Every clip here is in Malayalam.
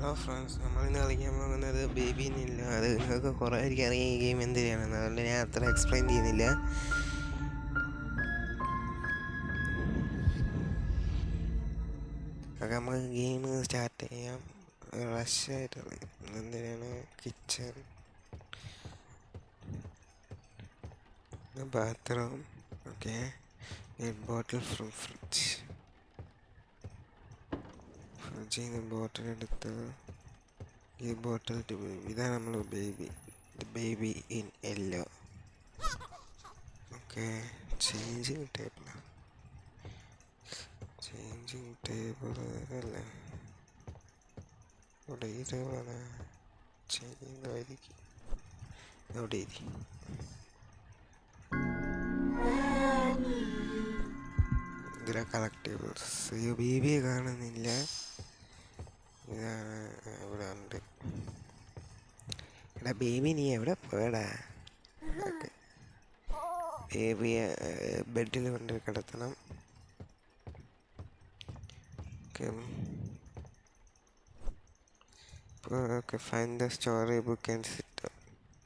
ഹലോ ഫ്രണ്ട്സ്, നമ്മളിന്ന് കളിക്കാൻ പോകുന്നത് ബേബീനില്ല. അത് നിങ്ങൾക്ക് കുറേ ആയിരിക്കും അറിയാം ഈ ഗെയിം എന്തിനാണെന്ന്. അതുകൊണ്ട് ഞാൻ അത്ര എക്സ്പ്ലെയിൻ ചെയ്യുന്നില്ല. ഒക്കെ നമുക്ക് ഗെയിം സ്റ്റാർട്ട് ചെയ്യാം. റഷായിട്ട് എന്തിനാണ് kitchen, bathroom. Okay, bottle from ഫ്രിഡ്ജിൽ നിന്ന് ബോട്ടിൽ എടുത്ത് ഈ ബോട്ടിൽ ഇതാണ് നമ്മൾ baby in yellow. Okay, changing table അല്ലേ, ഇവിടെ ഈ ടേബിളാണ് ചെയ്യുന്നതായിരിക്കും. അവിടെ ഇതിലെ കളക്ടേബിൾസ്. ഈ ബേബിയെ കാണുന്നില്ല. ഇതാണ് ഇവിടെ ഉണ്ട്. എടാ ബേബി, നീ എവിടെ പോയടാ? ബേബിയെ ബെഡിൽ കൊണ്ട് കിടത്തണം. Okay, find the storybook and sit down.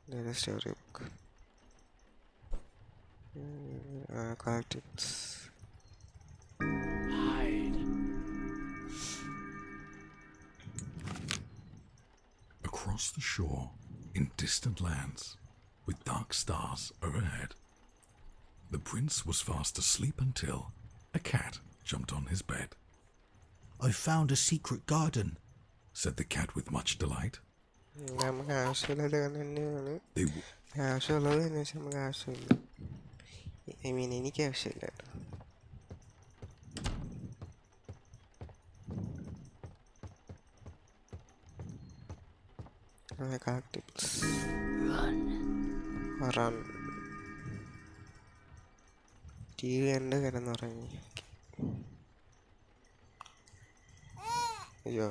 There's a storybook. Collectibles. Hide. Across the shore, in distant lands, with dark stars overhead, the prince was fast asleep until a cat jumped on his bed. I found a secret garden, said the cat with much delight. നമുക്ക് ആവശ്യമുള്ളത് തന്നെയാണ്. They ആവശ്യമുള്ളത് എന്ന് വെച്ചാൽ നമുക്ക് ആവശ്യമില്ല. ഐ മീൻ എനിക്ക് ആവശ്യമില്ല കേട്ടോ. കളക്ടിബ്സ്. റൺ. ടി വി കണ്ട് കിടന്നുറങ്ങി. അയ്യോ,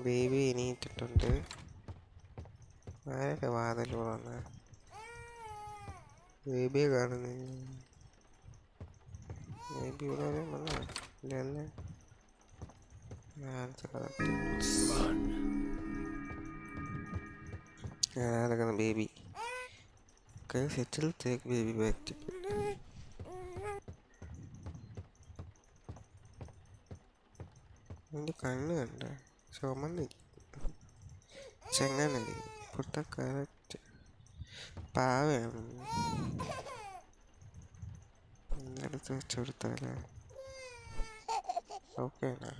ബേബി എണീറ്റിട്ടുണ്ട്. ആരൊക്കെ വാതിൽ തുറന്ന്? ബേബിയെ കാണുന്നില്ല. ബേബി ഇവിടെ ഇല്ലല്ലേ. അതൊക്കെ baby. Settle take baby back to bed. എൻ്റെ കണ്ണ് കണ്ട ചുമന്നില്ല, ചെങ്ങനല്ലേ പൊട്ട. കറക്റ്റ് പാവയാണ്. എടുത്ത് വെച്ച് കൊടുത്താലേ ഓക്കെയാണ്.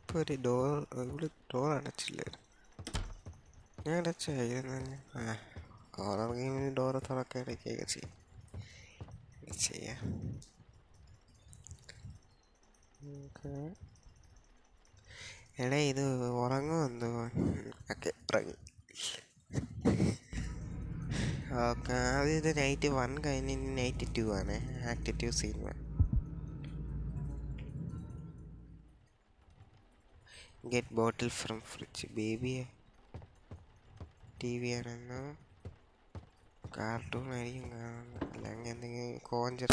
ഇപ്പോൾ ഒരു ഇവിടെ ഡോർ അടച്ചില്ല. ഞാൻ അടച്ചായിരുന്നു. ഹൊറർ ഗെയിമിന് ഡോറ് തുറക്കാൻ ഇടയ്ക്കൊക്കെ ചെയ്യാം. എടാ ഇത് ഉറങ്ങുമെന്തോ. ഓക്കെ, ഉറങ്ങി. ഓക്കെ, ആദ്യം ഇത് നൈറ്റ് 1 കഴിഞ്ഞ് നൈറ്റ് 2 ആണ്. Act 2 scene 1. Get bottle from fridge. ബേബിയെ ടി വി ആണെന്നോ കാർട്ടൂൺ ആയിരിക്കും കാണുന്നത്, അല്ലെങ്കിൽ എന്തെങ്കിലും കോഞ്ചർ.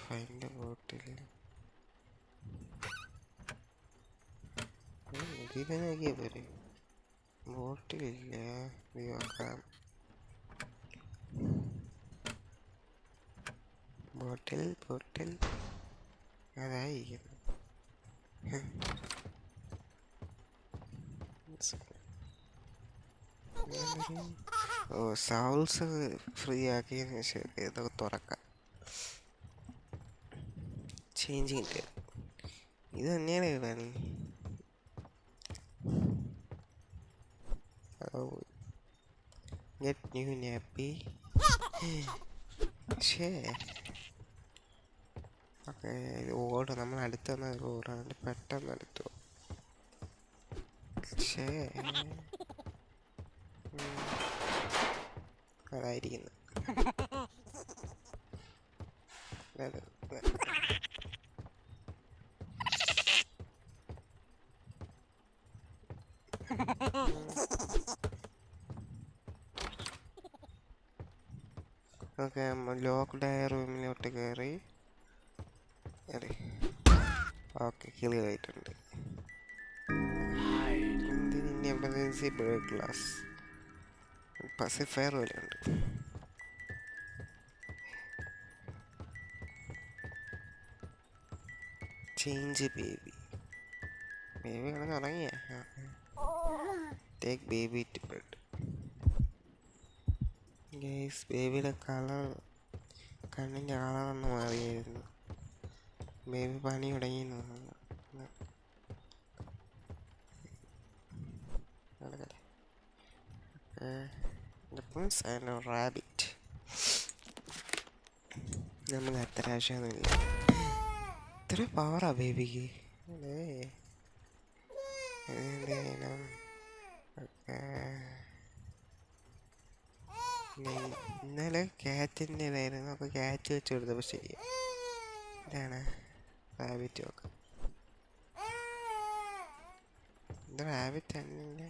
ഫൈൻഡ് ബോട്ടിൽ. ഇതിനെ നോക്കിയാ പോരെ. ബോട്ടിലില്ല. നോക്കാം. ബോട്ടിൽ അതായിരിക്കുന്നു. ഓ, സൗൾസ് ഫ്രീ ആക്കിയതിന് ശേഷം ഇതൊക്കെ തുറക്കാം. Changing table. ഇത് തന്നെയാണ് പണി. Get new nappy. ഷേ ഓക്കെ, ഓട്. നമ്മൾ അടുത്തുന്ന ഓടാണ്ട് പെട്ടെന്ന് അടുത്തു. ഷേ അതായിരിക്കുന്നു. ഓക്കെ ലോക്ക്ഡായ റൂമിലോട്ട് കയറി. ഓക്കെ കിളി ആയിട്ടുണ്ട്. എന്തിന് എമർജൻസി ബ്രേക്ക് ഗ്ലാസ് പസിഫയർ പോലെ ഉണ്ട്. ചേഞ്ച് ബേബി കിടന്ന് ഉറങ്ങിയ. Take baby to bed. Guys ബേബിയുടെ കളർ കണ്ണിൻ്റെ കളറൊന്ന് മാറിയായിരുന്നു. ബേബി പണി തുടങ്ങിയെന്ന് തോന്നുന്നു. റാബിറ്റ് നമുക്ക് അത്ര ആവശ്യമൊന്നുമില്ല. ഇത്ര പവറാ ബേബിക്ക്. ഇന്നലെ ക്യാറ്റിൻ്റെതായിരുന്നു. അപ്പോൾ ക്യാറ്റ് വെച്ച് കൊടുത്തപ്പോൾ ശരിയാ. ഇതാണ് റാബിറ്റ് നോക്കാം. ഇത് റാബിറ്റ് അല്ലേ?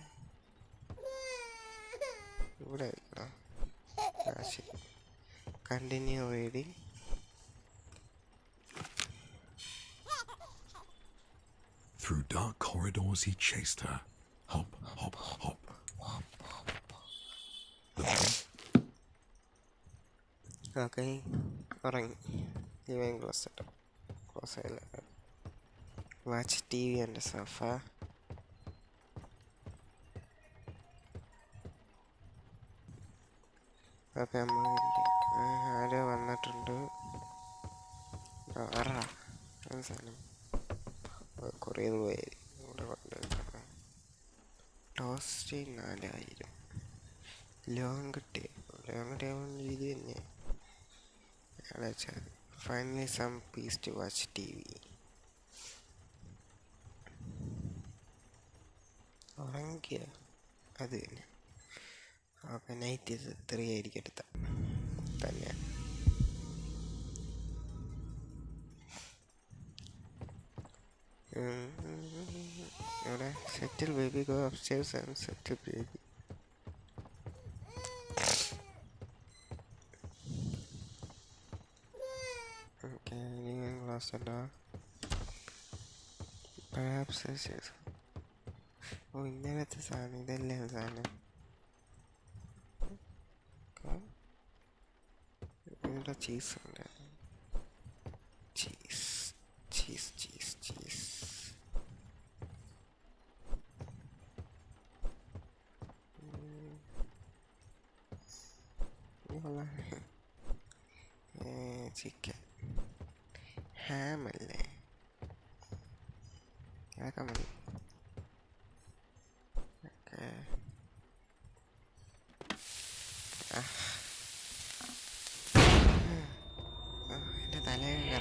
ഇവിടെ വെക്കണോ? ആ ശരി. Continue reading. Through dark corridors he chased her. Hop, hop, hop. Okay ഉറങ്ങി. ഇവൻ ക്ലോസ് ഇട്ടോ. ക്ലോസ് ആയില്ല. വാച്ച് ടി വി ഉണ്ട് സോഫ. ഓക്കെ ആരോ വന്നിട്ടുണ്ട്. സാധനം കുറേ പോയി. ഇവിടെ കൊണ്ട് ടോസ്റ്റ് 4000. ലോങ് ടേബിൾ രീതി തന്നെ വെച്ചാൽ finally some peace to watch T V. ഉറങ്ങിയ അത് തന്നെ. ഓക്കെ നൈറ്റ് ഇത് 3 ആയിരിക്കും എടുത്ത തന്നെ. ഇവിടെ settle baby go upstairs and settle baby. Okay class ഉണ്ടോ? ഓ ഇന്നലത്തെ സാധനം ഇതല്ലേ സാധനം. ഇവിടെ ചീസ് ഉണ്ട്. Cheese cheese cheese cheese. Chicken ഹാമല്ലേ? അതൊക്കെ മതി. ഓക്കെ എൻ്റെ തലയൊക്കെ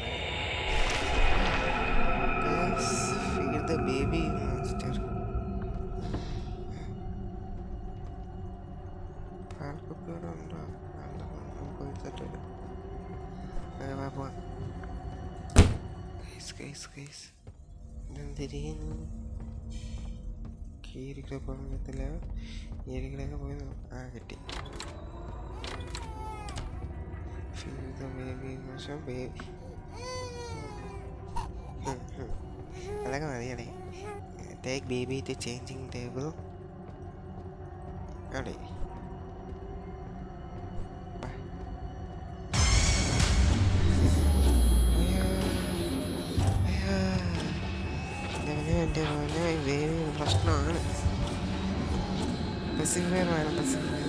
ഫീഡ് ദ ബേബി മോൺസ്റ്റർ. പാൽക്കുപ്പിയുടെ ഉണ്ടോ? കൊടുത്തിട്ടില്ല. ഇതെന്തിരിക്കുന്നു? കീരിക്കളെ പോകാൻ പറ്റത്തില്ല. കീരിക്കളൊക്കെ പോയി കിട്ടി. ബേബി ബേബി അതൊക്കെ മതിയാണേ. Take baby to changing table. അതെ എൻ്റെ മോനെ ബേബി പ്രശ്നമാണ്. പെസിഫയർ വേണം. പെസിഫയർ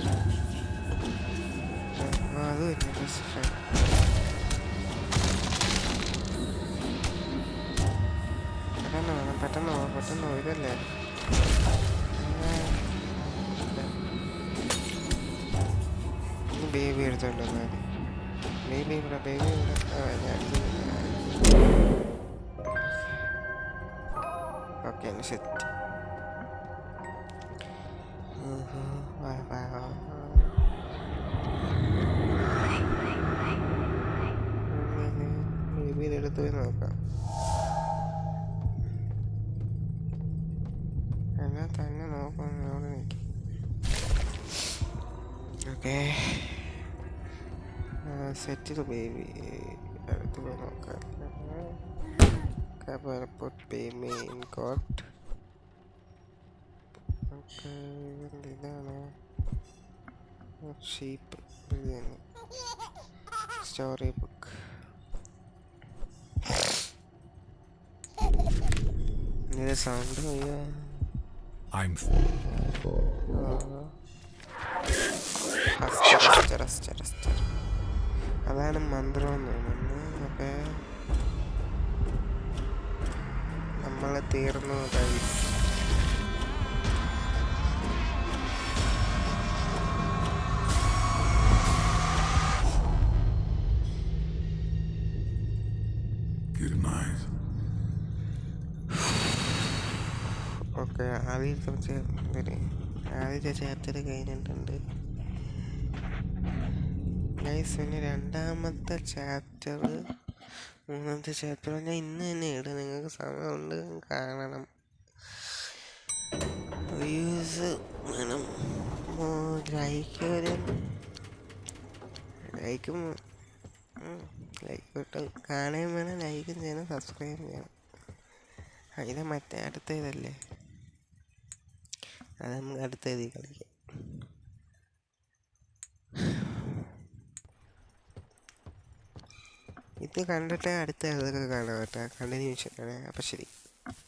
അതും ഇല്ല. പെസിഫയർ പെട്ടെന്ന് വേണം. പെട്ടെന്ന് ഇതല്ലേ. ബേബി എടുത്തോണ്ടോ മതി. ബേബി ഇവിടെ ഓക്കെ സെറ്റ്. ബേബി ഇതെടുത്ത് പോയി നോക്കാം. എന്നാൽ തന്നെ നോക്കാം. അവിടെ നിൽക്കും. ഓക്കെ സെറ്റിൽ ബേബി അടുത്ത് പോയി നോക്കാം. Put baby in court. Okay, ഇതാണ് ഷീപ്പ്. Story book. ഇതിന്റെ സൗണ്ട് I'm അതാണ് മന്ത്രം എന്ന് തോന്നുന്നു. ഓക്കെ, നമ്മളെ തീർന്നു. good night. ഓക്കെ, ആദ്യത്തെ ചാപ്റ്റർ കഴിഞ്ഞിട്ടുണ്ട് ഗൈസ്. പിന്നെ രണ്ടാമത്തെ ചാപ്റ്റർ, മൂന്നാമത്തെ ചാപ്റ്റർ ഞാൻ ഇന്ന് തന്നെ ഇടും. നിങ്ങൾക്ക് സമയമുണ്ട്, കാണണം. വ്യൂസ് വേണം, ലൈക്ക് വരും. ലൈക്കും ലൈക്ക് വിട്ട് കാണുകയും വേണം, ലൈക്കും ചെയ്യണം, സബ്സ്ക്രൈബ് ചെയ്യണം. ഇത് മറ്റേ അടുത്ത ഇതല്ലേ, അത് നമുക്ക് അടുത്ത ഇതിൽ കളിക്കാം. ഇത് കണ്ടിട്ട് അടുത്ത ഇതൊക്കെ കാണാം കേട്ടോ, കണ്ടിന്യൂഷൻ ആണ്. അപ്പം ശരി.